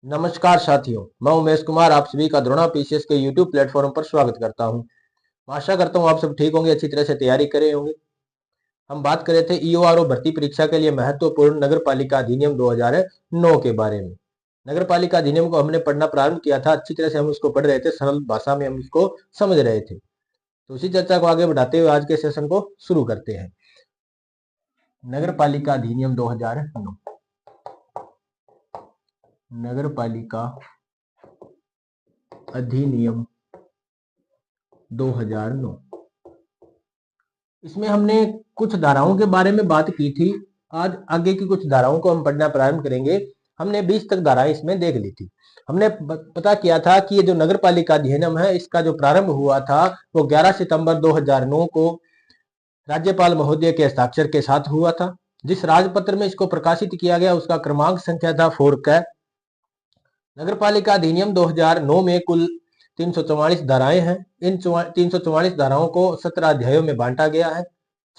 नमस्कार साथियों, मैं उमेश कुमार आप सभी का द्रोणा पीसीएस के यूट्यूब प्लेटफॉर्म पर स्वागत करता हूं। आशा करता हूं आप सब ठीक होंगे, अच्छी तरह से तैयारी करे होंगे। हम बात कर रहे थे ईओआरओ भर्ती परीक्षा के लिए महत्वपूर्ण नगर पालिका अधिनियम 2009 के बारे में। नगर पालिका अधिनियम को हमने पढ़ना प्रारंभ किया था, अच्छी तरह से हम उसको पढ़ रहे थे, सरल भाषा में हम उसको समझ रहे थे। तो उसी चर्चा को आगे बढ़ाते हुए आज के सेशन को शुरू करते हैं। नगर पालिका अधिनियम 2009। नगर पालिका अधिनियम 2009। इसमें हमने कुछ धाराओं के बारे में बात की थी। आज आगे की कुछ धाराओं को हम पढ़ना प्रारंभ करेंगे। हमने 20 तक धाराएं इसमें देख ली थी। हमने पता किया था कि ये जो नगर पालिका अधिनियम है, इसका जो प्रारंभ हुआ था वो 11 सितंबर 2009 को राज्यपाल महोदय के हस्ताक्षर के साथ हुआ था। जिस राजपत्र में इसको प्रकाशित किया गया उसका क्रमांक संख्या था 4K। नगर पालिका अधिनियम 2009 में कुल 344 धाराएं हैं। इन 344 धाराओं को 17 अध्यायों में बांटा गया है।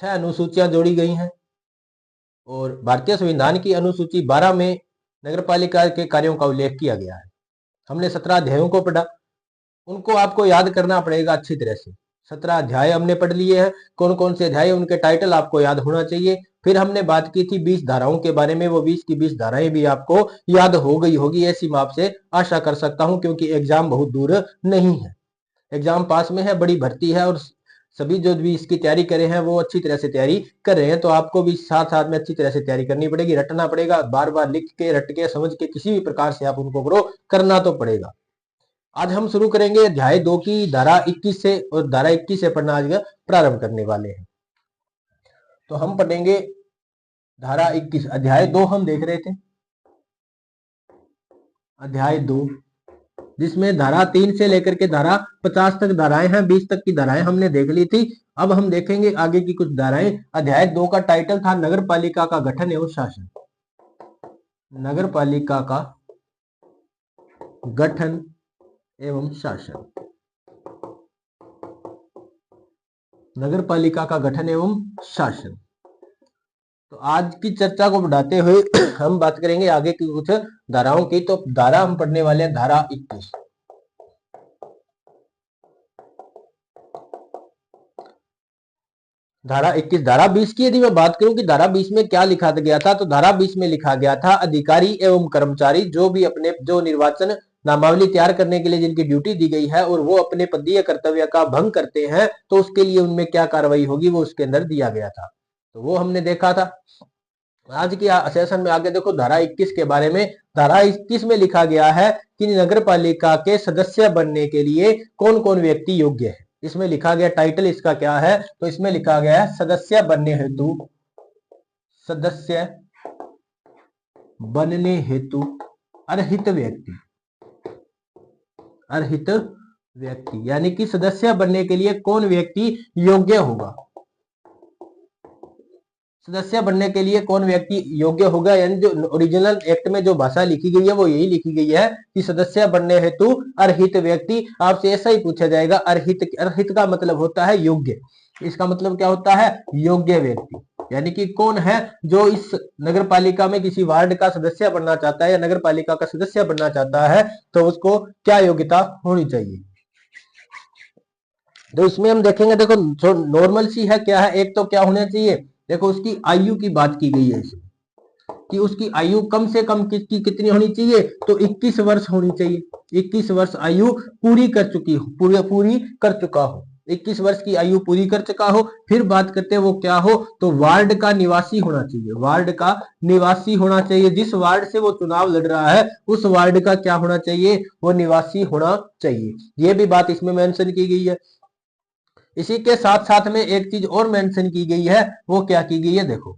6 अनुसूचियां जोड़ी गई हैं और भारतीय संविधान की अनुसूची 12 में नगर पालिका के कार्यों का उल्लेख किया गया है। हमने 17 अध्यायों को पढ़ा, उनको आपको याद करना पड़ेगा अच्छी तरह से। 17 अध्याय हमने पढ़ लिए हैं। कौन कौन से अध्याय, उनके टाइटल आपको याद होना चाहिए। फिर हमने बात की थी 20 धाराओं के बारे में, वो 20 की 20 धाराएं भी आपको याद हो गई होगी, ऐसी मैं आपसे आशा कर सकता हूं, क्योंकि एग्जाम बहुत दूर नहीं है, एग्जाम पास में है, बड़ी भर्ती है और सभी जो भी इसकी तैयारी करे हैं वो अच्छी तरह से तैयारी कर रहे हैं। तो आपको भी साथ साथ में अच्छी तरह से तैयारी करनी पड़ेगी, रटना पड़ेगा, बार बार लिख के, रट के, समझ के, किसी भी प्रकार से आप उनको करो, करना तो पड़ेगा। आज हम शुरू करेंगे अध्याय 2 की धारा 21 से, और धारा 21 से पढ़ना आज प्रारंभ करने वाले हैं। तो हम पढ़ेंगे धारा 21। अध्याय 2 हम देख रहे थे, अध्याय 2, जिसमें धारा 3 से लेकर के धारा 50 तक धाराएं हैं। 20 तक की धाराएं हमने देख ली थी। अब हम देखेंगे आगे की कुछ धाराएं। अध्याय 2 का टाइटल था नगर पालिका का गठन एवं शासन। नगर पालिका का गठन एवं शासन। नगर पालिका का गठन एवं शासन। तो आज की चर्चा को बढ़ाते हुए हम बात करेंगे आगे की कुछ धाराओं की। तो धारा हम पढ़ने वाले हैं धारा 21। धारा 21। धारा 20 की यदि मैं बात करूं कि धारा 20 में क्या लिखा गया था, तो धारा 20 में लिखा गया था अधिकारी एवं कर्मचारी जो भी अपने जो निर्वाचन नामावली तैयार करने के लिए जिनकी ड्यूटी दी गई है और वो अपने पदीय कर्तव्य का भंग करते हैं, तो उसके लिए उनमें क्या कार्रवाई होगी वो उसके अंदर दिया गया था। तो वो हमने देखा था। आज की सेशन में आगे देखो धारा 21 के बारे में। धारा 21 में लिखा गया है कि नगर पालिका के सदस्य बनने के लिए कौन कौन व्यक्ति योग्य है। इसमें लिखा गया, टाइटल इसका क्या है, तो इसमें लिखा गया है सदस्य बनने हेतु, सदस्य बनने हेतु अर्हित व्यक्ति, अर्हित व्यक्ति, यानी कि सदस्य बनने के लिए कौन व्यक्ति योग्य होगा, सदस्य बनने के लिए कौन व्यक्ति योग्य होगा। यानी जो ओरिजिनल एक्ट में जो भाषा लिखी गई है वो यही लिखी गई है कि सदस्य बनने हेतु अर्हित व्यक्ति। आपसे ऐसा ही पूछा जाएगा, अर्हित, अर्हित का मतलब होता है योग्य। इसका मतलब क्या होता है, योग्य व्यक्ति, यानी कि कौन है जो इस नगर पालिका में किसी वार्ड का सदस्य बनना चाहता है या नगर पालिका का सदस्य बनना चाहता है, तो उसको क्या योग्यता होनी चाहिए। तो इसमें हम देखेंगे, देखो जो नॉर्मल सी है क्या है, एक तो क्या होना चाहिए, देखो उसकी आयु की बात की गई है इसमें कि उसकी आयु कम से कम किसकी कितनी होनी चाहिए, तो 21 वर्ष होनी चाहिए। 21 वर्ष आयु पूरी कर चुकी हो, पूरी कर चुका हो, 21 वर्ष की आयु पूरी कर चुका हो। फिर बात करते हैं वो क्या हो, तो वार्ड का निवासी होना चाहिए, वार्ड का निवासी होना चाहिए। जिस वार्ड से वो चुनाव लड़ रहा है उस वार्ड का क्या होना चाहिए, वो निवासी होना चाहिए। ये भी बात इसमें मेंशन की गई है। इसी के साथ साथ में एक चीज और मेंशन की गई है, वो क्या की गई है, देखो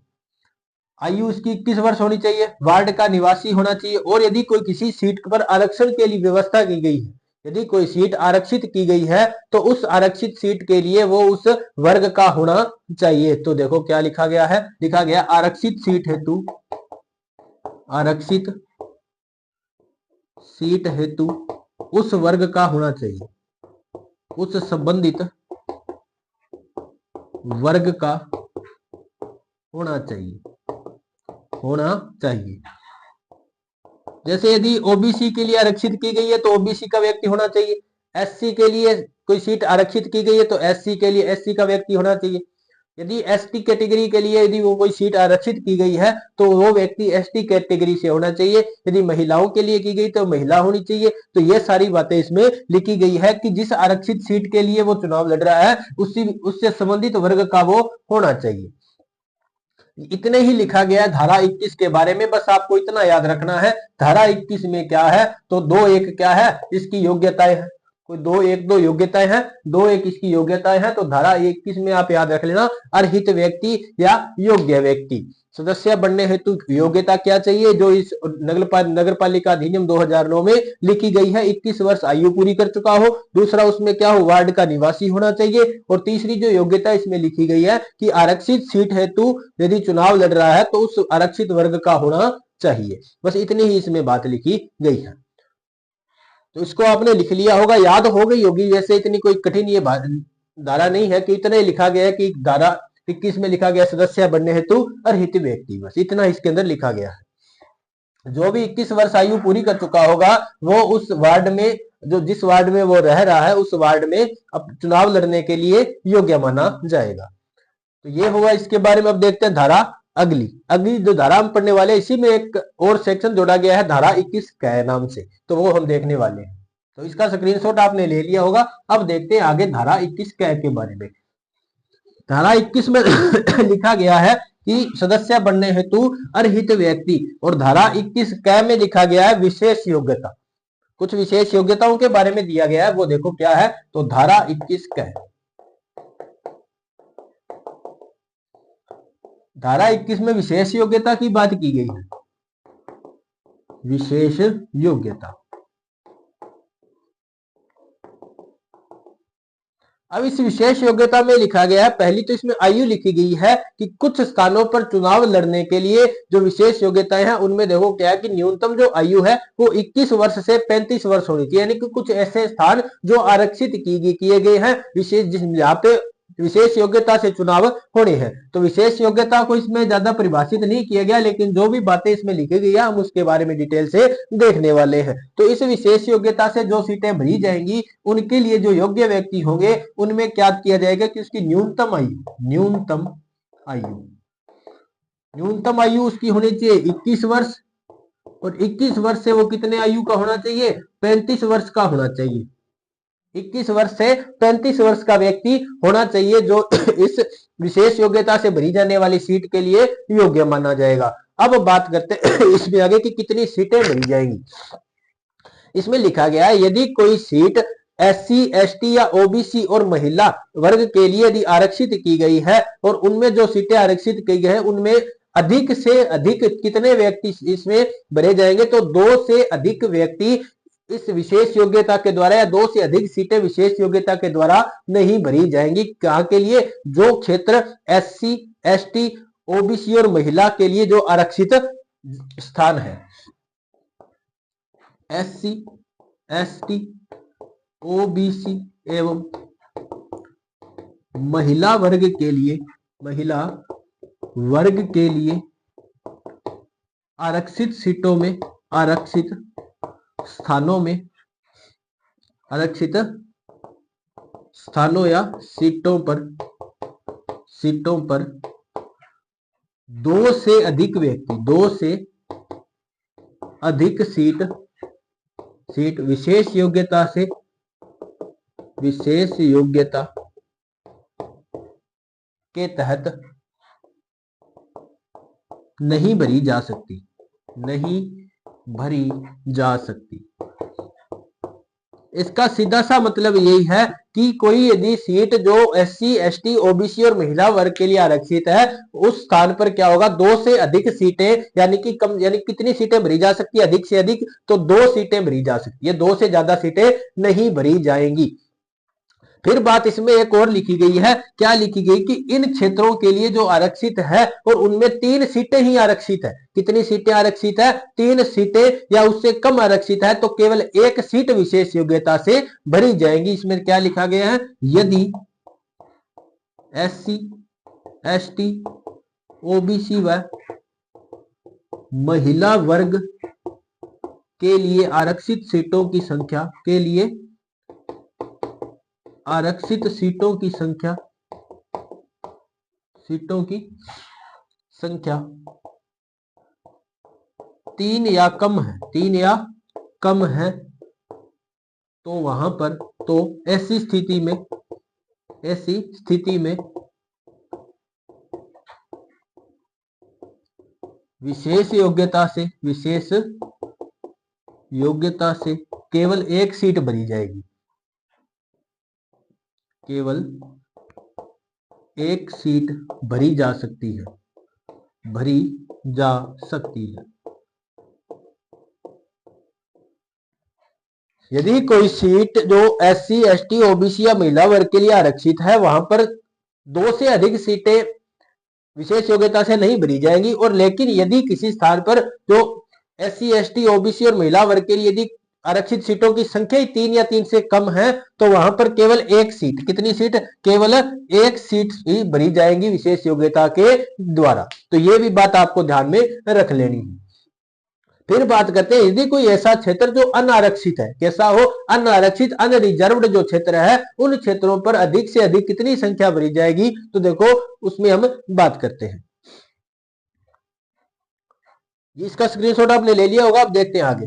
आयु उसकी 21 वर्ष होनी चाहिए, वार्ड का निवासी होना चाहिए, और यदि कोई किसी सीट पर आरक्षण के लिए व्यवस्था की गई है, यदि कोई सीट आरक्षित की गई है तो उस आरक्षित सीट के लिए वो उस वर्ग का होना चाहिए। तो देखो क्या लिखा गया है, लिखा गया आरक्षित सीट हेतु, आरक्षित सीट हेतु उस वर्ग का होना चाहिए, उस संबंधित वर्ग का होना चाहिए, होना चाहिए। जैसे यदि ओबीसी के लिए आरक्षित की गई है तो ओबीसी का व्यक्ति होना चाहिए, एससी के लिए कोई सीट आरक्षित की गई है तो एससी के लिए एससी का व्यक्ति होना चाहिए, यदि एसटी कैटेगरी के लिए यदि वो कोई सीट आरक्षित की गई है तो वो व्यक्ति एसटी कैटेगरी से होना चाहिए, यदि महिलाओं के लिए की गई तो महिला होनी चाहिए। तो ये सारी बातें इसमें लिखी गई है कि जिस आरक्षित सीट के लिए वो चुनाव लड़ रहा है उससे संबंधित वर्ग का वो होना चाहिए। इतने ही लिखा गया है धारा 21 के बारे में, बस आपको इतना याद रखना है। धारा 21 में क्या है तो 2(1) क्या है, इसकी योग्यताएं है, कोई 2(1) योग्यताएं हैं, 2(1) इसकी योग्यताएं हैं। तो धारा 21 में आप याद रख लेना, अर्हित व्यक्ति या योग्य व्यक्ति सदस्य बनने हेतु योग्यता क्या चाहिए, जो इस नगर पालिका अधिनियम 2009 में लिखी गई है, 21 वर्ष आयु पूरी कर चुका हो। दूसरा उसमें क्या हो, वार्ड का निवासी होना चाहिए। और तीसरी जो योग्यता इसमें लिखी गई है कि आरक्षित सीट हेतु यदि चुनाव लड़ रहा है तो उस आरक्षित वर्ग का होना चाहिए। बस इतनी ही इसमें बात लिखी गई है। तो इसको आपने लिख लिया होगा, याद हो गई होगी, वैसे इतनी कोई कठिन ये धारा नहीं है कि इतना ही लिखा गया है कि धारा 21 में लिखा गया सदस्य बनने हेतु अर्हित व्यक्ति, बस इतना इसके अंदर लिखा गया है। जो भी 21 वर्ष आयु पूरी कर चुका होगा वो उस वार्ड में, जो जिस वार्ड में वो रह रहा है उस वार्ड में अब चुनाव लड़ने के लिए योग्य माना जाएगा। तो ये हुआ इसके बारे में। अब देखते हैं धारा अगली अगली जो धारा हम पढ़ने वाले हैं, इसी में एक और सेक्शन जोड़ा गया है धारा 21 क नाम से, तो वो हम देखने वाले हैं। तो इसका स्क्रीनशॉट आपने ले लिया होगा। अब देखते हैं आगे धारा 21 क के बारे में। धारा 21 में लिखा गया है कि सदस्य बनने हेतु अर्हित व्यक्ति, और धारा 21 क में लिखा गया है विशेष योग्यता। कुछ विशेष योग्यताओं के बारे में दिया गया है, वो देखो क्या है। तो धारा 21 क, धारा 21 में विशेष योग्यता की बात की गई है। विशेष योग्यता, अब इस विशेष योग्यता में लिखा गया है, पहली तो इसमें आयु लिखी गई है कि कुछ स्थानों पर चुनाव लड़ने के लिए जो विशेष योग्यताएं हैं उनमें देखो क्या है कि न्यूनतम जो आयु है वो 21 वर्ष से 35 वर्ष होनी चाहिए। यानी कि कुछ ऐसे स्थान जो आरक्षित किए गए हैं विशेष, जिस यहाँ पे विशेष योग्यता से चुनाव होने हैं। तो विशेष योग्यता को इसमें ज्यादा परिभाषित नहीं किया गया, लेकिन जो भी बातें इसमें लिखी गई है हम उसके बारे में डिटेल से देखने वाले हैं। तो इस विशेष योग्यता से जो सीटें भरी जाएंगी उनके लिए जो योग्य व्यक्ति होंगे उनमें क्या किया जाएगा कि उसकी न्यूनतम आयु उसकी होनी चाहिए 21 वर्ष, और 21 वर्ष से वो कितने आयु का होना चाहिए, 35 वर्ष का होना चाहिए। 21 वर्ष से 35 वर्ष का व्यक्ति होना चाहिए जो इस विशेष योग्यता से भरी जाने वाली सीट के लिए योग्य माना जाएगा। अब बात करते हैं इसमें आगे कि कितनी सीटें भरी जाएंगी। इसमें लिखा गया है यदि कोई सीट एससी, एसटी या ओबीसी और महिला वर्ग के लिए यदि आरक्षित की गई है और उनमें जो सीटें आरक्षित की गई है उनमें अधिक से अधिक कितने व्यक्ति इसमें भरे जाएंगे, तो 2 से अधिक व्यक्ति इस विशेष योग्यता के द्वारा या 2 से अधिक सीटें विशेष योग्यता के द्वारा नहीं भरी जाएंगी। कहां के लिए, जो क्षेत्र एससी, एसटी, ओबीसी और महिला के लिए जो आरक्षित स्थान है। एससी, एसटी, ओबीसी एवं महिला वर्ग के लिए आरक्षित सीटों में, आरक्षित स्थानों में, आरक्षित स्थानों या सीटों पर 2 से अधिक व्यक्ति, 2 से अधिक सीट विशेष योग्यता के तहत नहीं भरी जा सकती। इसका सीधा सा मतलब यही है कि कोई यदि सीट जो एससी, एसटी, ओबीसी और महिला वर्ग के लिए आरक्षित है उस स्थान पर क्या होगा, 2 से अधिक सीटें, यानी कितनी सीटें भरी जा सकती है, अधिक से अधिक, तो 2 सीटें भरी जा सकती है, 2 से ज्यादा सीटें नहीं भरी जाएंगी। फिर बात इसमें एक और लिखी गई है, क्या लिखी गई कि इन क्षेत्रों के लिए जो आरक्षित है और उनमें 3 सीटें ही आरक्षित है। कितनी सीटें आरक्षित है, 3 सीटें या उससे कम आरक्षित है तो केवल 1 सीट विशेष योग्यता से भरी जाएंगी। इसमें क्या लिखा गया है, यदि एससी, एसटी, ओबीसी व महिला वर्ग के लिए आरक्षित सीटों की संख्या, के लिए आरक्षित सीटों की संख्या, सीटों की संख्या 3 या कम है, 3 या कम है, तो वहां पर, तो ऐसी स्थिति में, ऐसी स्थिति में विशेष योग्यता से, विशेष योग्यता से केवल एक सीट भरी जाएगी, केवल एक सीट भरी जा सकती है, भरी जा सकती है। यदि कोई सीट जो एससी, एसटी, ओबीसी या महिला वर्ग के लिए आरक्षित है, वहां पर 2 से अधिक सीटें विशेष योग्यता से नहीं भरी जाएंगी, और लेकिन यदि किसी स्थान पर जो एससी, एसटी, ओबीसी और महिला वर्ग के लिए यदि आरक्षित सीटों की संख्या ही 3 या 3 से कम है, तो वहां पर केवल एक सीट, कितनी सीट, केवल एक सीट ही भरी जाएंगी विशेष योग्यता के द्वारा। तो ये भी बात आपको ध्यान में रख लेनी है। फिर बात करते हैं, यदि कोई ऐसा क्षेत्र जो अनारक्षित है, कैसा हो, अनारक्षित, अनरिजर्व्ड जो क्षेत्र है, उन क्षेत्रों पर अधिक से अधिक कितनी संख्या भरी जाएगी, तो देखो उसमें हम बात करते हैं। इसका स्क्रीनशॉट आपने ले लिया होगा, अब देखते हैं आगे।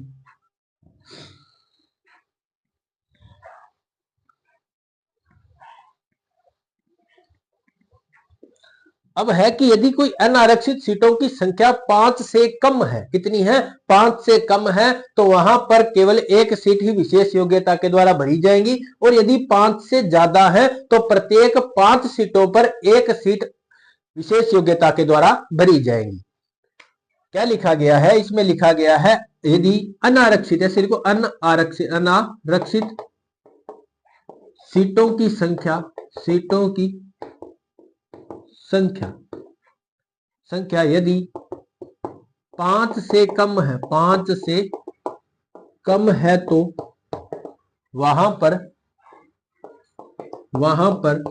अब है कि यदि कोई अनारक्षित सीटों की संख्या 5 से कम है, कितनी है, 5 से कम है, तो वहां पर केवल एक सीट ही विशेष योग्यता के द्वारा भरी जाएंगी, और यदि 5 से ज्यादा है तो प्रत्येक 5 सीटों पर एक सीट विशेष योग्यता के द्वारा भरी जाएंगी। क्या लिखा गया है इसमें, लिखा गया है यदि अनारक्षित है, सिर्फ अनारक्षित, अनारक्षित सीटों की संख्या, सीटों की संख्या, संख्या यदि 5 से कम है, 5 से कम है, तो वहां पर, वहां पर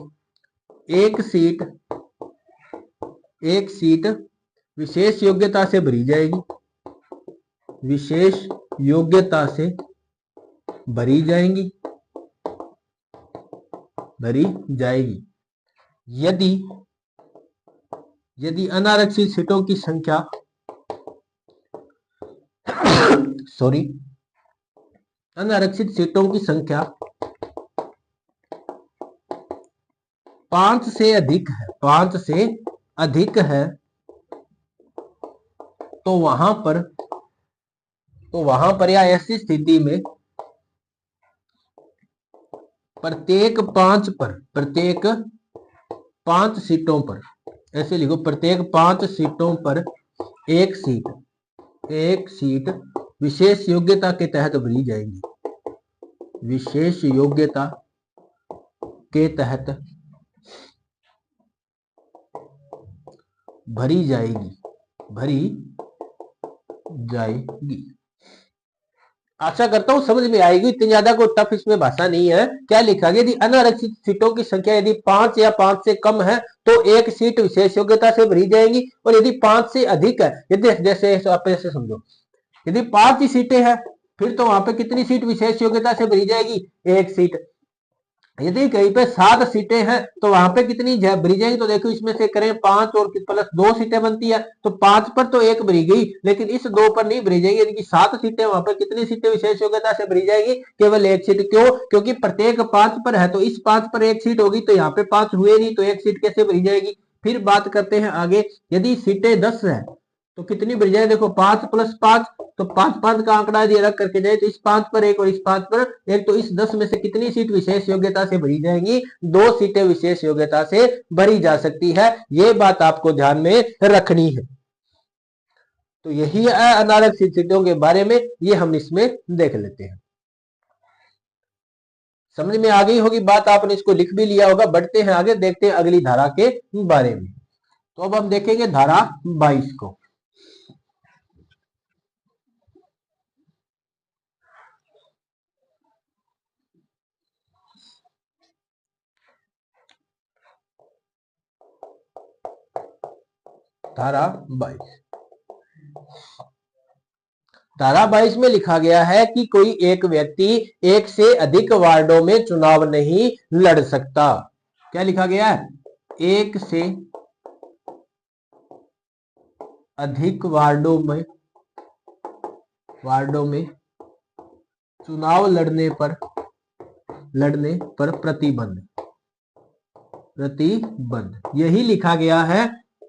एक सीट, एक सीट विशेष योग्यता से भरी जाएगी, विशेष योग्यता से भरी जाएंगी, भरी जाएगी। यदि, यदि अनारक्षित सीटों की संख्या सॉरी, अनारक्षित सीटों की संख्या 5 से अधिक है, 5 से अधिक है, तो वहां पर, तो वहां पर या ऐसी स्थिति में प्रत्येक 5 पर, प्रत्येक 5 सीटों पर, ऐसे लिखो, प्रत्येक 5 सीटों पर एक सीट, एक सीट विशेष योग्यता के तहत भरी जाएगी, विशेष योग्यता के तहत भरी जाएगी, भरी जाएगी। आशा करता हूं समझ में आएगी, इतनी ज्यादा कोई टफ इसमें भाषा नहीं है। क्या लिखा गया, यदि अनारक्षित सीटों की संख्या यदि 5 या 5 से कम है, तो एक सीट विशेष योग्यता से भरी जाएगी, और यदि 5 से अधिक है, यदि जैसे आप ऐसे समझो, यदि 5 ही सीटें हैं, फिर तो वहां पे कितनी सीट विशेष योग्यता से भरी जाएगी, एक सीट। यदि कहीं पे 7 सीटें हैं, तो वहां पे कितनी भरी जाएगी, तो देखो इसमें से करें 5 और प्लस 2 सीटें बनती है, तो 5 पर तो एक भरी गई, लेकिन इस 2 पर नहीं भरी जाएगी, यानी कि 7 सीटें, वहां पर कितनी सीटें विशेष योग्यता से भरी जाएगी, केवल एक सीट। क्यों, क्योंकि प्रत्येक 5 पर है, तो इस 5 पर एक सीट होगी, तो यहाँ पे 5 हुए नहीं, तो एक सीट कैसे भरी जाएगी। फिर बात करते हैं आगे, यदि सीटें 10 है, तो कितनी भरी जाए, देखो 5 प्लस 5, तो 5 5 का आंकड़ा यदि अलग करके जाए, तो इस 5 पर एक और इस 5 पर एक, तो इस 10 में से कितनी सीट विशेष योग्यता से भरी जाएंगी, 2 सीटें विशेष योग्यता से भरी जा सकती है। ये बात आपको ध्यान में रखनी है। तो यही है अनारक्षित सीटों के बारे में, ये हम इसमें देख लेते हैं। समझ में आ गई होगी बात, आपने इसको लिख भी लिया होगा। बढ़ते हैं आगे, देखते हैं अगली धारा के बारे में। तो अब हम देखेंगे धारा 22 को। धारा 22, धारा 22 में लिखा गया है कि कोई एक व्यक्ति एक से अधिक वार्डों में चुनाव नहीं लड़ सकता। क्या लिखा गया है? एक से अधिक वार्डों में चुनाव लड़ने पर प्रतिबंध यही लिखा गया है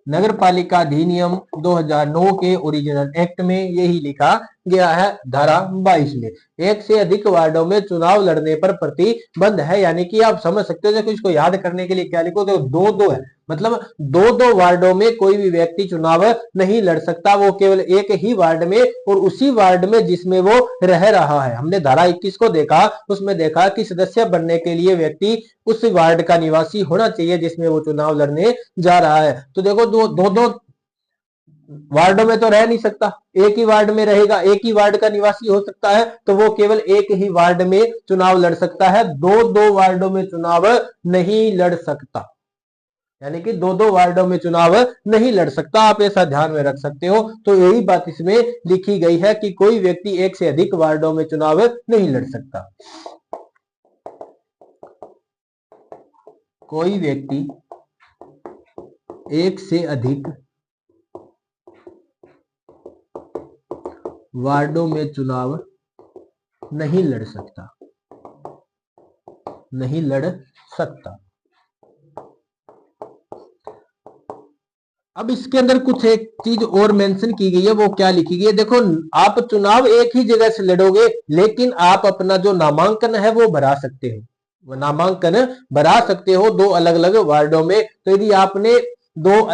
नगर पालिका अधिनियम 2009 के ओरिजिनल एक्ट में। यही लिखा गया है धारा 22 में। एक से अधिक वार्डों में चुनाव लड़ने पर प्रतिबंध है, यानी कि आप समझ सकते हो। इसको याद करने के लिए क्या लिखो, तो दो है, मतलब दो वार्डों में कोई भी व्यक्ति चुनाव नहीं लड़ सकता, वो केवल एक ही वार्ड में और उसी वार्ड में जिसमें वो रह रहा है। हमने धारा 21 को देखा, उसमें देखा कि सदस्य बनने के लिए व्यक्ति उस वार्ड का निवासी होना चाहिए जिसमें वो चुनाव लड़ने जा रहा है। तो देखो दो वार्डों में तो रह नहीं सकता, एक ही वार्ड में रहेगा, एक ही वार्ड का निवासी हो सकता है, तो वो केवल एक ही वार्ड में चुनाव लड़ सकता है, दो वार्डों में चुनाव नहीं लड़ सकता। यानी कि दो वार्डों में चुनाव नहीं लड़ सकता, आप ऐसा ध्यान में रख सकते हो। तो यही बात इसमें लिखी गई है कि कोई व्यक्ति एक से अधिक वार्डों में चुनाव नहीं लड़ सकता। कोई व्यक्ति एक से अधिक वार्डों में चुनाव नहीं लड़ सकता। अब इसके अंदर कुछ एक चीज और मेंशन की गई है, वो क्या लिखी गई है? देखो, आप चुनाव एक ही जगह से लड़ोगे, लेकिन आप अपना जो नामांकन है वो भरा सकते हो, नामांकन भरा सकते हो दो अलग अलग वार्डों में। तो यदि आपने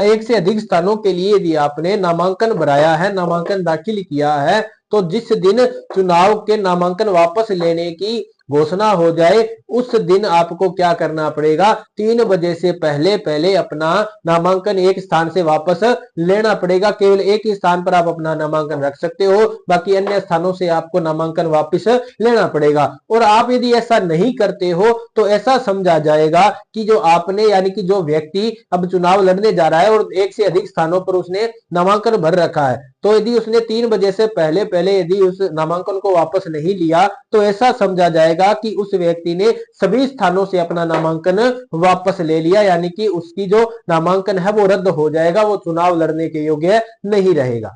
एक से अधिक स्थानों के लिए यदि आपने नामांकन भराया है, नामांकन दाखिल किया है, तो जिस दिन चुनाव के नामांकन वापस लेने की घोषणा हो जाए, उस दिन आपको क्या करना पड़ेगा? 3 बजे से पहले अपना नामांकन एक स्थान से वापस लेना पड़ेगा। केवल एक ही स्थान पर आप अपना नामांकन रख सकते हो, बाकी अन्य स्थानों से आपको नामांकन वापस लेना पड़ेगा। और आप यदि ऐसा नहीं करते हो तो ऐसा समझा जाएगा कि जो आपने, यानी कि जो व्यक्ति अब चुनाव लड़ने जा रहा है और एक से अधिक स्थानों पर उसने नामांकन भर रखा है, तो यदि उसने 3 बजे से पहले यदि उस नामांकन को वापस नहीं लिया, तो ऐसा समझा जाएगा कि उस व्यक्ति ने सभी स्थानों से अपना नामांकन वापस ले लिया, यानी कि उसकी जो नामांकन है वो रद्द हो जाएगा, वो चुनाव लड़ने के योग्य नहीं रहेगा।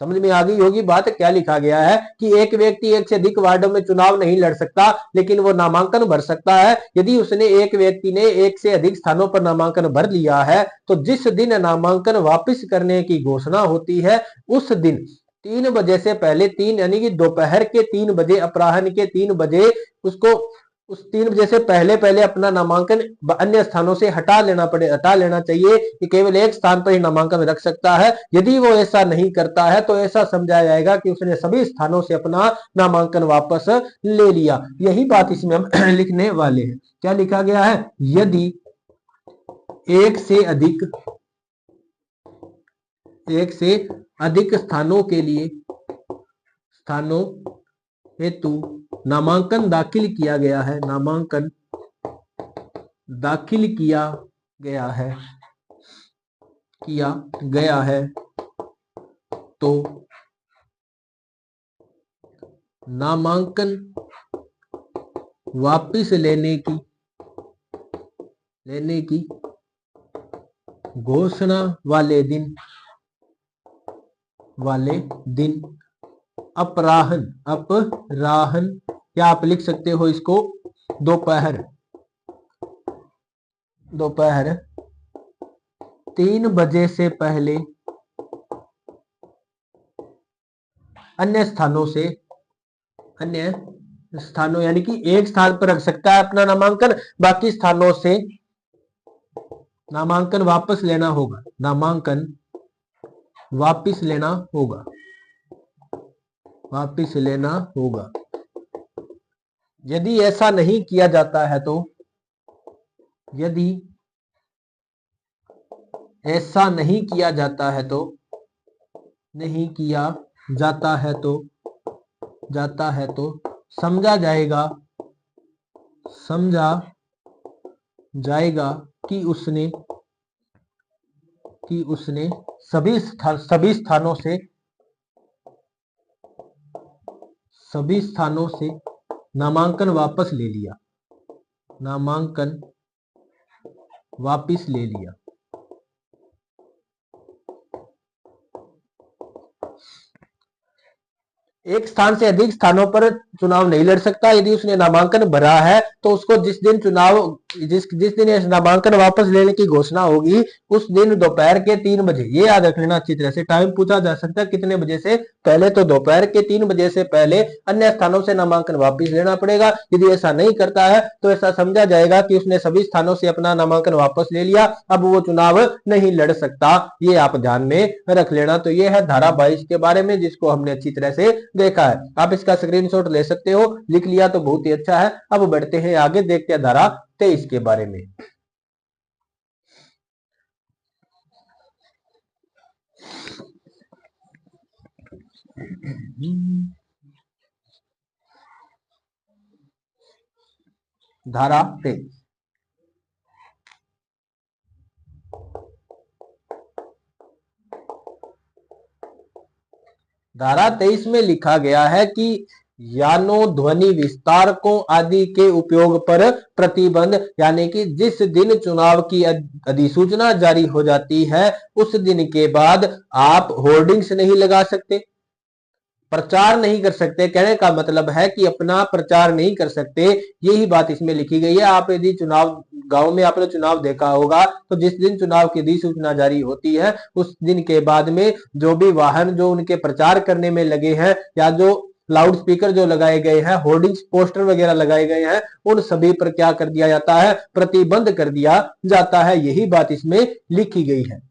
समझ में आ गई होगी बात? क्या लिखा गया है कि एक व्यक्ति एक से अधिक वार्डों में चुनाव नहीं लड़ सकता, लेकिन वो नामांकन भर सकता है। यदि एक व्यक्ति ने एक से अधिक स्थानों पर नामांकन भर लिया है, तो जिस दिन नामांकन वापस करने की घोषणा होती है, उस दिन 3 बजे से पहले, यानी कि दोपहर के 3 बजे, अपराह्न के 3 बजे उसको उस 3 बजे से पहले अपना नामांकन अन्य स्थानों से हटा लेना चाहिए। कि केवल एक स्थान पर ही नामांकन रख सकता है। यदि वो ऐसा नहीं करता है तो ऐसा समझा जाएगा कि उसने सभी स्थानों से अपना नामांकन वापस ले लिया। यही बात इसमें हम लिखने वाले हैं। क्या लिखा गया है? यदि एक से अधिक स्थानों हेतु नामांकन दाखिल किया गया है, तो नामांकन वापिस लेने की घोषणा वाले दिन अपराह्न, या आप लिख सकते हो इसको दोपहर 3 बजे से पहले अन्य स्थानों, यानी कि एक स्थान पर रख सकता है अपना नामांकन, बाकी स्थानों से नामांकन वापस लेना होगा। यदि ऐसा नहीं किया जाता है तो समझा जाएगा कि उसने सभी स्थानों से सभी स्थानों से नामांकन वापस ले लिया, नामांकन वापस ले लिया। एक स्थान से अधिक स्थानों पर चुनाव नहीं लड़ सकता। यदि उसने नामांकन भरा है तो उसको जिस दिन जिस दिन नामांकन वापस लेने की घोषणा होगी उस दिन दोपहर के 3 बजे, ये याद रख लेना अच्छी तरह से। टाइम पूछा जा सकता है कितने बजे से पहले, तो दोपहर के 3 बजे से पहले अन्य स्थानों से नामांकन वापस लेना पड़ेगा। यदि ऐसा नहीं करता है तो ऐसा समझा जाएगा कि उसने सभी स्थानों से अपना नामांकन वापस ले लिया, अब वो चुनाव नहीं लड़ सकता। ये आप ध्यान में रख लेना। तो ये है धारा 22 के बारे में, जिसको हमने अच्छी तरह से देखा है। आप इसका स्क्रीनशॉट ले सकते हो, लिख लिया तो बहुत ही अच्छा है। अब बढ़ते हैं आगे, देखते हैं धारा 23 के बारे में। धारा 23, धारा 23 में लिखा गया है कि यानो ध्वनि विस्तारकों आदि के उपयोग पर प्रतिबंध, यानी कि जिस दिन चुनाव की अधिसूचना जारी हो जाती है उस दिन के बाद आप होर्डिंग्स नहीं लगा सकते, प्रचार नहीं कर सकते। कहने का मतलब है कि अपना प्रचार नहीं कर सकते, यही बात इसमें लिखी गई है। आप यदि चुनाव, गांव में आपने चुनाव देखा होगा तो जिस दिन चुनाव की अधिसूचना जारी होती है उस दिन के बाद में जो भी वाहन जो उनके प्रचार करने में लगे हैं या जो लाउड स्पीकर जो लगाए गए हैं, होर्डिंग्स पोस्टर वगैरह लगाए गए हैं, उन सभी पर क्या कर दिया जाता है, प्रतिबंध कर दिया जाता है। यही बात इसमें लिखी गई है।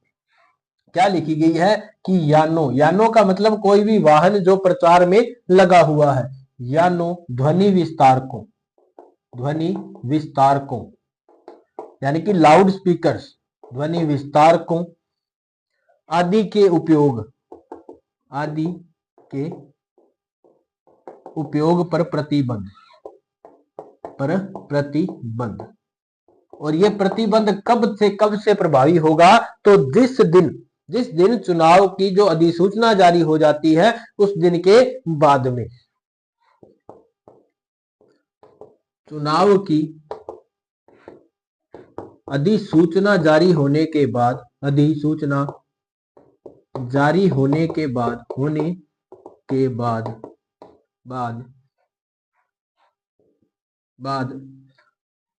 क्या लिखी गई है कि यानो, यानो का मतलब कोई भी वाहन जो प्रचार में लगा हुआ है। यानो ध्वनि विस्तारकों, ध्वनि विस्तारकों यानी कि लाउड स्पीकर्स, ध्वनि विस्तारकों आदि के उपयोग, आदि के उपयोग पर प्रतिबंध, पर प्रतिबंध। और यह प्रतिबंध कब से प्रभावी होगा, तो जिस दिन चुनाव की जो अधिसूचना जारी हो जाती है उस दिन के बाद में। चुनाव की अधिसूचना जारी होने के बाद, अधिसूचना जारी होने के बाद,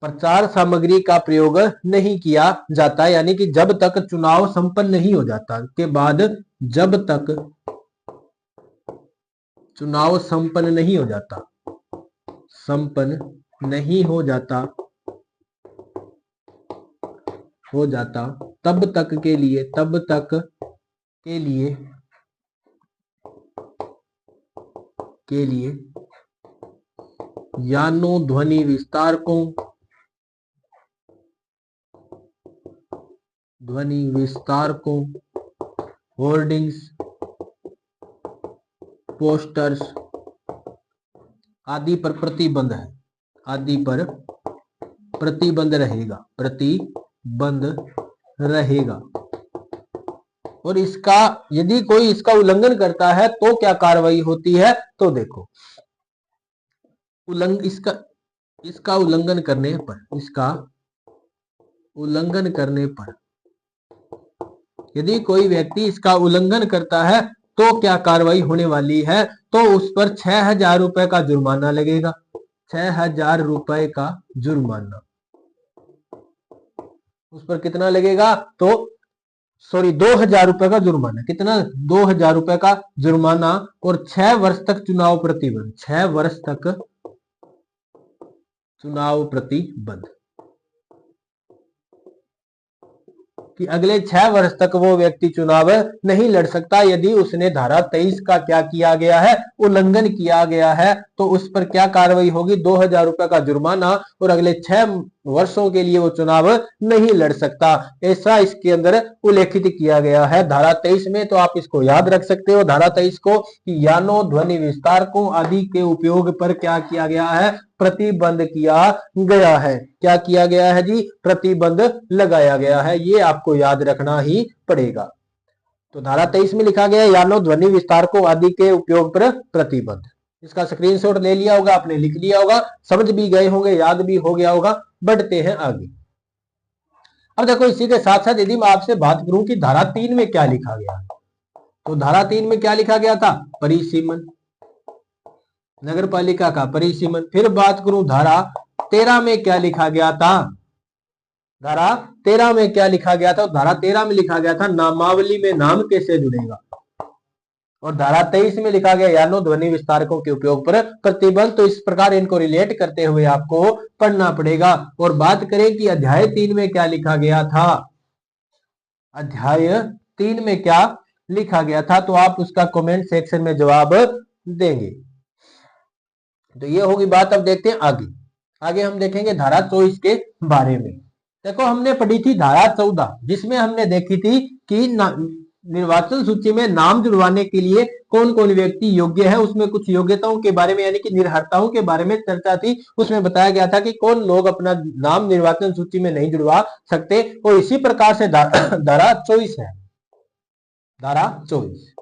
प्रचार सामग्री का प्रयोग नहीं किया जाता, यानी कि जब तक चुनाव संपन्न नहीं हो जाता के बाद, जब तक चुनाव संपन्न नहीं हो जाता, संपन्न नहीं हो जाता तब तक के लिए यानो ध्वनि विस्तारकों, होर्डिंग्स, पोस्टर्स आदि पर प्रतिबंध है, आदि पर प्रतिबंध रहेगा। और इसका यदि कोई इसका उल्लंघन करता है तो क्या कार्रवाई होती है, तो देखो इसका उल्लंघन करने पर यदि कोई व्यक्ति इसका उल्लंघन करता है तो क्या कार्रवाई होने वाली है, तो उस पर 6,000 रुपए का जुर्माना लगेगा, 6,000 रुपए का जुर्माना। उस पर कितना लगेगा, तो 2,000 रुपए का जुर्माना। कितना, 2,000 रुपए का जुर्माना और 6 वर्ष तक चुनाव प्रतिबंध, 6 वर्ष तक चुनाव प्रतिबंध, कि अगले 6 वर्ष तक वो व्यक्ति चुनाव नहीं लड़ सकता। यदि उसने धारा 23 का क्या किया गया है, उल्लंघन किया गया है, तो उस पर क्या कार्रवाई होगी, 2,000 रुपए का जुर्माना और अगले 6 वर्षों के लिए वो चुनाव नहीं लड़ सकता। ऐसा इसके अंदर उल्लेखित किया गया है धारा 23 में। तो आप इसको याद रख सकते हो धारा 23 को, कि यानो ध्वनि विस्तारकों आदि के उपयोग पर क्या किया गया है, प्रतिबंध किया गया है। क्या किया गया है जी, प्रतिबंध लगाया गया है। ये आपको याद रखना ही पड़ेगा। तो धारा 23 में लिखा गया यानो ध्वनि विस्तारकों आदि के उपयोग पर प्रतिबंध। इसका स्क्रीनशॉट ले लिया होगा, आपने लिख लिया होगा, समझ भी गए होंगे, याद भी हो गया होगा। बढ़ते हैं आगे। अब देखो इसी के साथ साथ यदि मैं आपसे बात करूं कि धारा 3 में क्या लिखा गया, तो धारा 3 में क्या लिखा गया था? परिसीमन, नगर पालिका का परिसीमन। फिर बात करूं धारा 13 में क्या लिखा गया था? धारा 13 में क्या लिखा गया था? धारा 13 में लिखा गया था नामावली में नाम कैसे जुड़ेगा। और धारा 23 में लिखा गया यानो ध्वनि विस्तारकों के उपयोग पर प्रतिबंध। तो इस प्रकार इनको रिलेट करते हुए आपको पढ़ना पड़ेगा। और बात करें कि अध्याय 3 में क्या लिखा गया था, अध्याय 3 में क्या लिखा गया था, तो आप उसका कमेंट सेक्शन में जवाब देंगे। तो ये होगी बात। अब देखते हैं आगे। आगे हम देखेंगे धारा 24 के बारे में। देखो हमने पढ़ी थी धारा 14, जिसमें हमने देखी थी कि निर्वाचन सूची में नाम जुड़वाने के लिए कौन कौन व्यक्ति योग्य है। उसमें कुछ योग्यताओं के बारे में यानी कि निर्हर्ताओं के बारे में चर्चा थी। उसमें बताया गया था कि कौन लोग अपना नाम निर्वाचन सूची में नहीं जुड़वा सकते। और इसी प्रकार से धारा 24 है, धारा 24।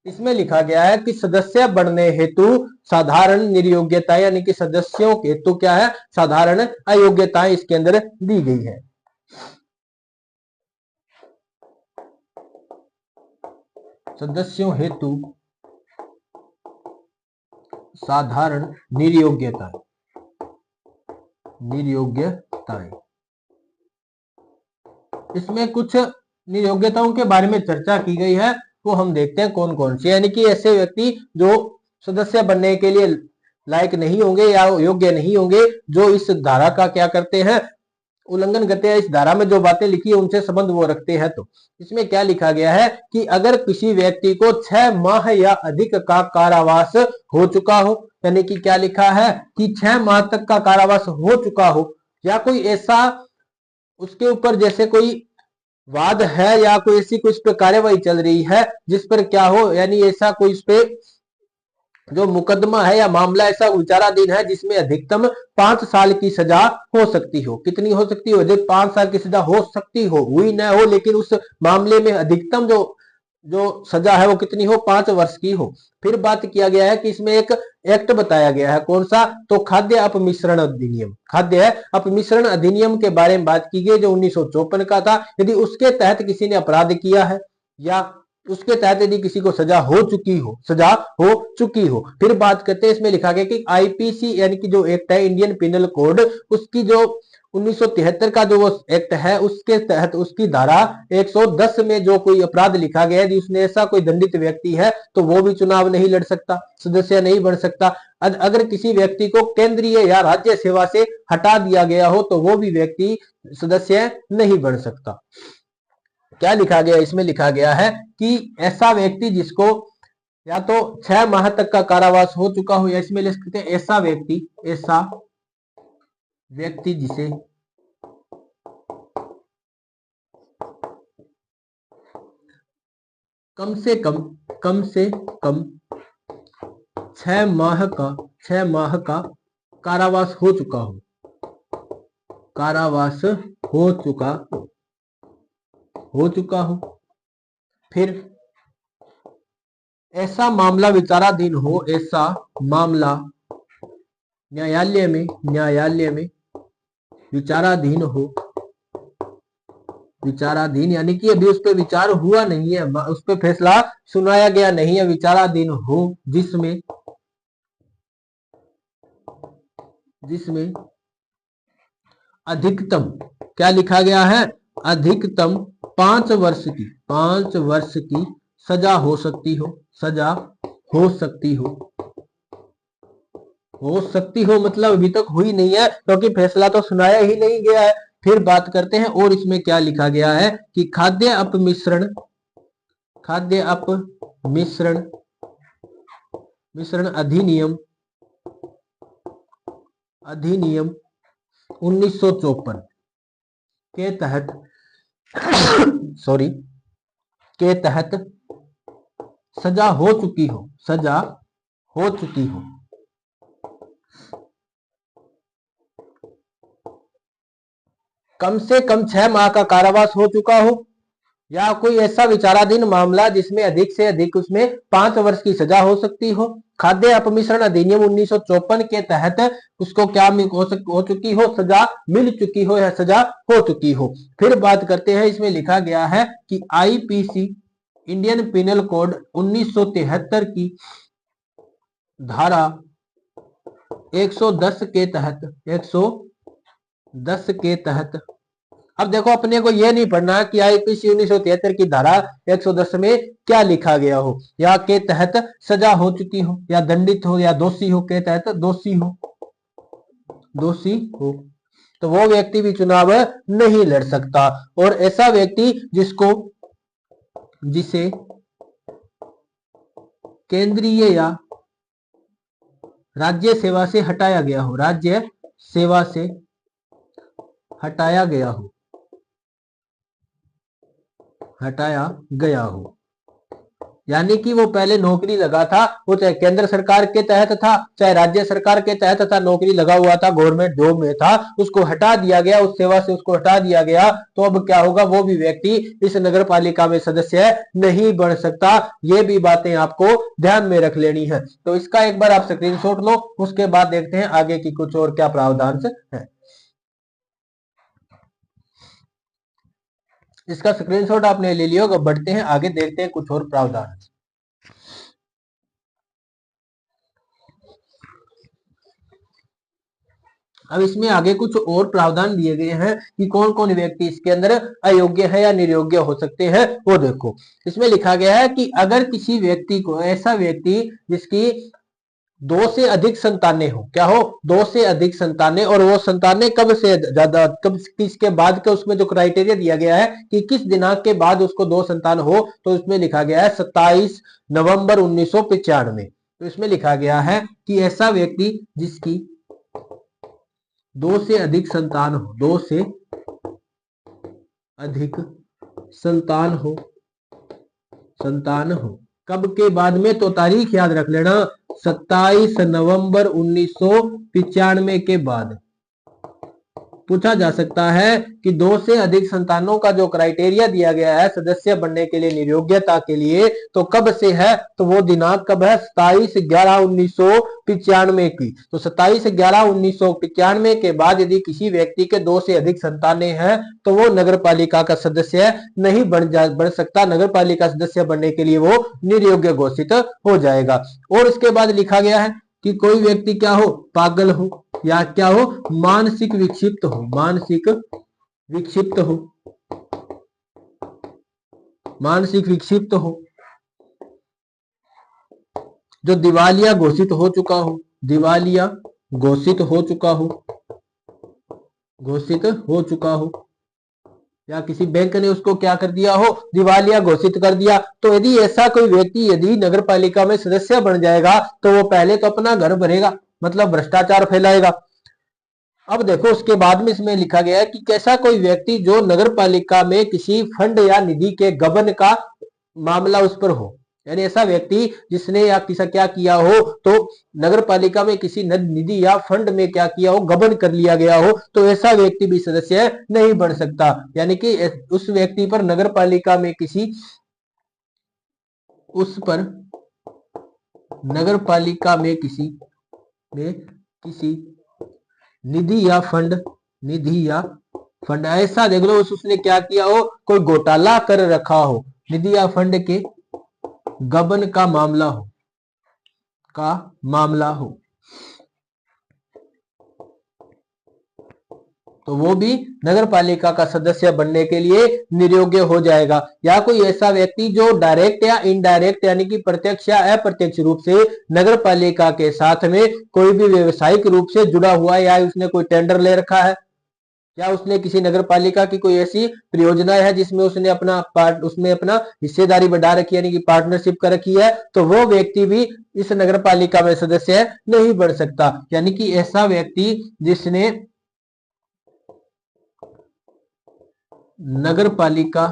इसमें लिखा गया है कि सदस्य बनने हेतु साधारण निर्योग्यता यानी कि सदस्यों के हेतु क्या है, साधारण अयोग्यताएं इसके अंदर दी गई है। सदस्यों हेतु साधारण निर्योग्यताएं, निर्योग्यताएं। इसमें कुछ निर्योग्यताओं के बारे में चर्चा की गई है, वो हम देखते हैं कौन कौन सी। यानी कि ऐसे व्यक्ति जो सदस्य बनने के लिए लायक नहीं होंगे या योग्य नहीं होंगे, जो इस धारा का क्या करते हैं, उल्लंघन करते हैं। इस धारा में जो बातें लिखी है उनसे संबंध वो रखते हैं। तो इसमें क्या लिखा गया है कि अगर किसी व्यक्ति को 6 माह या अधिक का कारावास हो चुका हो, यानी कि क्या लिखा है कि 6 माह तक का कारावास हो चुका हो, या कोई ऐसा उसके ऊपर जैसे कोई वाद है या कोई ऐसी कुछ पे कार्यवाही चल रही है जिस पर क्या हो, यानी ऐसा कोई इस पे जो मुकदमा है या मामला ऐसा विचाराधीन है जिसमें अधिकतम 5 साल की सजा हो सकती हो। कितनी हो सकती हो? जब 5 साल की सजा हो सकती हो, हुई न हो, लेकिन उस मामले में अधिकतम जो जो सजा है वो कितनी हो? 5 वर्ष की हो। फिर बात किया गया है कि इसमें एक एक्ट बताया गया है, कौन सा? तो खाद्य अपमिश्रण अधिनियम। खाद्य अपमिश्रण अधिनियम के बारे में बात की गई जो 1954 का था। यदि उसके तहत किसी ने अपराध किया है या उसके तहत यदि किसी को सजा हो चुकी हो, सजा हो चुकी हो। फिर बात करते हैं, इसमें लिखा गया कि आईपीसी यानी कि जो एक्ट है इंडियन पिनल कोड, उसकी जो 1973 का जो वो एक्ट है उसके तहत उसकी धारा 110 में जो कोई अपराध लिखा गया है, यदि उसने ऐसा कोई दंडित व्यक्ति है तो वो भी चुनाव नहीं लड़ सकता, सदस्य नहीं बन सकता। अगर किसी व्यक्ति को केंद्रीय या राज्य सेवा से हटा दिया गया हो तो वो भी व्यक्ति सदस्य नहीं बन सकता। क्या लिखा गया? इसमें लिखा गया है कि ऐसा व्यक्ति जिसको या तो 6 माह तक का कारावास हो चुका हो, या इसमें लिख सकते हैं ऐसा व्यक्ति जिसे कम से कम 6 माह का कारावास हो चुका हो, कारावास हो चुका हो। फिर ऐसा मामला विचाराधीन हो, ऐसा मामला न्यायालय में विचाराधीन हो, विचाराधीन यानी कि अभी उस पर विचार हुआ नहीं है, उस पर फैसला सुनाया गया नहीं है, विचाराधीन हो, जिसमें अधिकतम क्या लिखा गया है? अधिकतम 5 वर्ष की सजा हो सकती हो, सजा हो सकती हो मतलब अभी तक हुई नहीं है क्योंकि फैसला तो सुनाया ही नहीं गया है। फिर बात करते हैं और इसमें क्या लिखा गया है कि खाद्य अपमिश्रण अधिनियम 1954 के तहत के तहत सजा हो चुकी हो कम से कम 6 माह का कारावास हो चुका हो, या कोई ऐसा विचाराधीन मामला जिसमें अधिक से अधिक उसमें 5 वर्ष की सजा हो सकती हो। खाद्य अपमिश्रण अधिनियम 1954 के तहत उसको क्या हो चुकी हो, सजा मिल चुकी हो या सजा हो चुकी हो। फिर बात करते हैं, इसमें लिखा गया है कि आईपीसी इंडियन पिनल कोड 1973 की धारा 110 के तहत 110 के तहत, अब देखो अपने को यह नहीं पढ़ना कि आईपीसी 1973 की धारा 110 में क्या लिखा गया हो, या के तहत सजा हो चुकी हो, या दंडित हो, या दोषी हो, के तहत दोषी हो, तो वो व्यक्ति भी चुनाव नहीं लड़ सकता। और ऐसा व्यक्ति जिसे केंद्रीय या राज्य सेवा से हटाया गया हो, राज्य सेवा से हटाया गया हो, यानी कि वो पहले नौकरी लगा था, वो चाहे केंद्र सरकार के तहत था चाहे राज्य सरकार के तहत था, नौकरी लगा हुआ था, गवर्नमेंट जॉब में था, उसको हटा दिया गया, उस सेवा से उसको हटा दिया गया, तो अब क्या होगा, वो भी व्यक्ति इस नगर पालिका में सदस्य नहीं बन सकता। ये भी बातें आपको ध्यान में रख लेनी है। तो इसका एक बार आप स्क्रीनशॉट लो, उसके बाद देखते हैं आगे की कुछ और क्या प्रावधान है। इसका स्क्रीनशॉट आपने ले लिया, अब बढ़ते हैं आगे, देखते हैं कुछ और प्रावधान। अब इसमें आगे कुछ और प्रावधान दिए गए हैं कि कौन कौन व्यक्ति इसके अंदर अयोग्य है या निर्योग्य हो सकते हैं, वो देखो। इसमें लिखा गया है कि अगर किसी व्यक्ति को, ऐसा व्यक्ति जिसकी 2 से अधिक संतानें हो, क्या हो, 2 से अधिक संतानें, और वो संतानें कब से ज्यादा, कब किसके बाद का, उसमें जो क्राइटेरिया दिया गया है कि किस दिनांक के बाद उसको 2 संतान हो, तो उसमें लिखा गया है 27 नवंबर 1995। तो इसमें लिखा गया है कि ऐसा व्यक्ति जिसकी 2 से अधिक संतान हो, 2 से अधिक संतान हो, कब के बाद में, तो तारीख याद रख लेना, 27 नवंबर 1995 के बाद। पूछा जा सकता है कि 2 से अधिक संतानों का जो क्राइटेरिया दिया गया है सदस्य बनने के लिए, निर्योग्यता के लिए, तो कब से है, तो वो दिनांक कब है, 27/11/1995 की। तो 27/11/1995 के बाद यदि किसी व्यक्ति के 2 से अधिक संतानें हैं तो वो नगर पालिका का सदस्य नहीं बन सकता, नगर पालिका सदस्य बनने के लिए वो निर्योग्य घोषित हो जाएगा। और इसके बाद लिखा गया है कि कोई व्यक्ति क्या हो, पागल हो, या क्या हो, मानसिक विक्षिप्त हो, मानसिक विक्षिप्त हो, जो दिवालिया घोषित हो चुका हो, दिवालिया घोषित हो चुका हो, या किसी बैंक ने उसको क्या कर दिया हो, दिवालिया घोषित कर दिया। तो यदि ऐसा कोई व्यक्ति यदि नगर पालिका में सदस्य बन जाएगा तो वो पहले तो अपना घर भरेगा, मतलब भ्रष्टाचार फैलाएगा। अब देखो उसके बाद में इसमें लिखा गया है कि कैसा कोई व्यक्ति जो नगर पालिका में किसी फंड या निधि के गबन का मामला उस पर हो, यानी ऐसा व्यक्ति जिसने या किसा क्या किया हो, तो नगर पालिका में किसी निधि या फंड में क्या किया हो, गबन कर लिया गया हो, तो ऐसा व्यक्ति भी सदस्य नहीं बन सकता। यानी कि उस व्यक्ति पर नगर पालिका में नगर पालिका में किसी निधि या फंड ऐसा देख लो उसने क्या किया हो, कोई घोटाला कर रखा हो, निधि या फंड के गबन का मामला हो, तो वो भी नगर पालिका का सदस्य बनने के लिए निर्योग्य हो जाएगा। या कोई ऐसा व्यक्ति जो डायरेक्ट या इनडायरेक्ट यानी कि प्रत्यक्ष या अप्रत्यक्ष रूप से नगर पालिका के साथ में कोई भी व्यवसायिक रूप से जुड़ा हुआ है, या उसने कोई टेंडर ले रखा है, या उसने किसी नगर पालिका की कोई ऐसी परियोजना है जिसमें उसने अपना हिस्सेदारी बढ़ा रखी है, यानी कि पार्टनरशिप कर रखी है, तो वो व्यक्ति भी इस नगर पालिका में सदस्य नहीं बन सकता। यानी कि ऐसा व्यक्ति जिसने नगर पालिका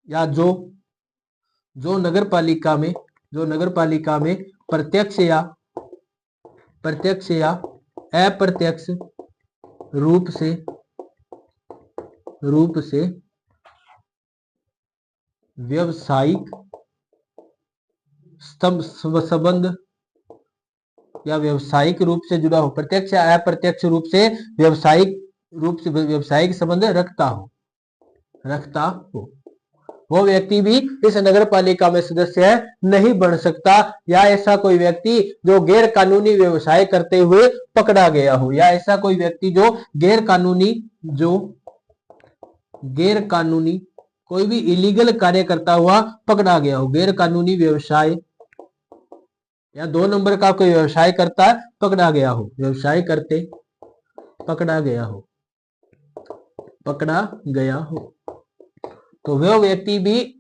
या जो नगर पालिका में प्रत्यक्ष या अप्रत्यक्ष रूप से व्यवसायिक संबंध या व्यवसायिक रूप से जुड़ा हो, प्रत्यक्ष या अप्रत्यक्ष रूप से व्यवसायिक संबंध रखता हो वो व्यक्ति भी इस नगर पालिका में सदस्य नहीं बन सकता, या ऐसा कोई व्यक्ति जो गैर कानूनी व्यवसाय करते हुए पकड़ा गया हो, या ऐसा कोई व्यक्ति जो गैर कानूनी कोई भी इलीगल कार्य करता हुआ पकड़ा गया हो, गैर कानूनी व्यवसाय या 2 नंबर का कोई व्यवसाय करता पकड़ा गया हो, व्यवसाय करते पकड़ा गया हो, तो वह व्यक्ति भी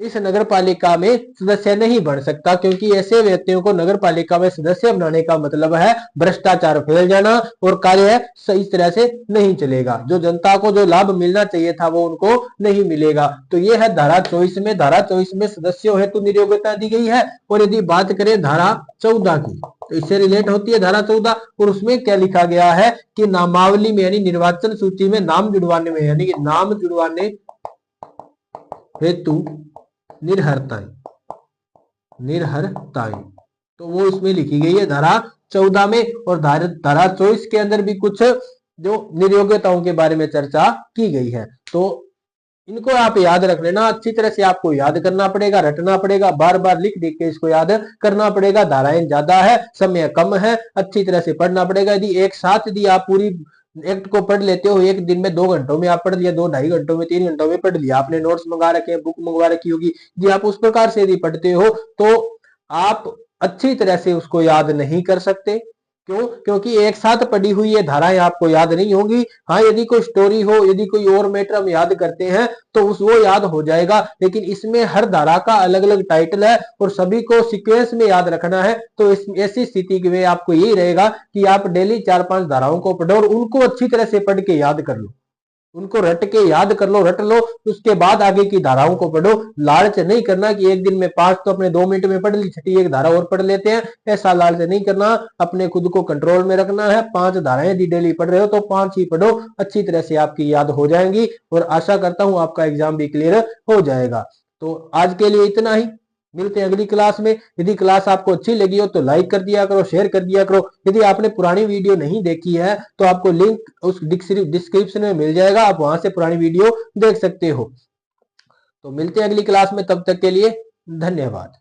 इस नगर पालिका में सदस्य नहीं बन सकता, क्योंकि ऐसे व्यक्तियों को नगर पालिका में सदस्य बनाने का मतलब है भ्रष्टाचार फैल जाना और कार्य सही तरह से नहीं चलेगा, जो जनता को जो लाभ मिलना चाहिए था वो उनको नहीं मिलेगा। तो ये है धारा 24 में। धारा 24 में सदस्यों हेतु नियोग्यता दी गई है। और यदि बात करें धारा 14 की, तो इससे रिलेट होती है धारा 14, और उसमें क्या लिखा गया है कि नामावली में यानी निर्वाचन सूची में नाम जुड़वाने में, यानी कि नाम जुड़वाने हेतु निर्हरताएं तो वो इसमें लिखी गई है धारा 14 में। और धारा 24 के अंदर भी कुछ जो नियोग्यताओं के बारे में चर्चा की गई है, तो इनको आप याद रख लेना। अच्छी तरह से आपको याद करना पड़ेगा, रटना पड़ेगा, बार बार लिख लिख के इसको याद करना पड़ेगा। धाराएं ज्यादा है, समय कम है, अच्छी तरह से पढ़ना पड़ेगा। यदि एक साथ यदि आप पूरी एक्ट को पढ़ लेते हो, एक दिन में 2 घंटों में आप पढ़ लिया, 2-2.5 घंटों में 3 घंटों में पढ़ लिया, आपने नोट्स मंगा रखे हैं, बुक मंगवा रखी होगी, यदि आप उस प्रकार से यदि पढ़ते हो तो आप अच्छी तरह से उसको याद नहीं कर सकते। क्यों? क्योंकि एक साथ पढ़ी हुई ये धाराएं आपको याद नहीं होगी। हाँ, यदि कोई स्टोरी हो, यदि कोई और मैटर हम याद करते हैं तो वो याद हो जाएगा, लेकिन इसमें हर धारा का अलग अलग टाइटल है और सभी को सीक्वेंस में याद रखना है। तो ऐसी स्थिति में आपको यही रहेगा कि आप डेली 4-5 धाराओं को पढ़ो और उनको अच्छी तरह से पढ़ के याद कर लो, उनको रट के याद कर लो, रट लो, उसके बाद आगे की धाराओं को पढ़ो। लालच नहीं करना कि एक दिन में 5 तो अपने 2 मिनट में पढ़ ली, छठी एक धारा और पढ़ लेते हैं, ऐसा लालच नहीं करना। अपने खुद को कंट्रोल में रखना है। 5 धाराएं यदि डेली पढ़ रहे हो तो 5 ही पढ़ो, अच्छी तरह से आपकी याद हो जाएंगी और आशा करता हूं आपका एग्जाम भी क्लियर हो जाएगा। तो आज के लिए इतना ही, मिलते हैं अगली क्लास में। यदि क्लास आपको अच्छी लगी हो तो लाइक कर दिया करो, शेयर कर दिया करो। यदि आपने पुरानी वीडियो नहीं देखी है तो आपको लिंक उस डिस्क्रिप्शन में मिल जाएगा, आप वहां से पुरानी वीडियो देख सकते हो। तो मिलते हैं अगली क्लास में, तब तक के लिए धन्यवाद।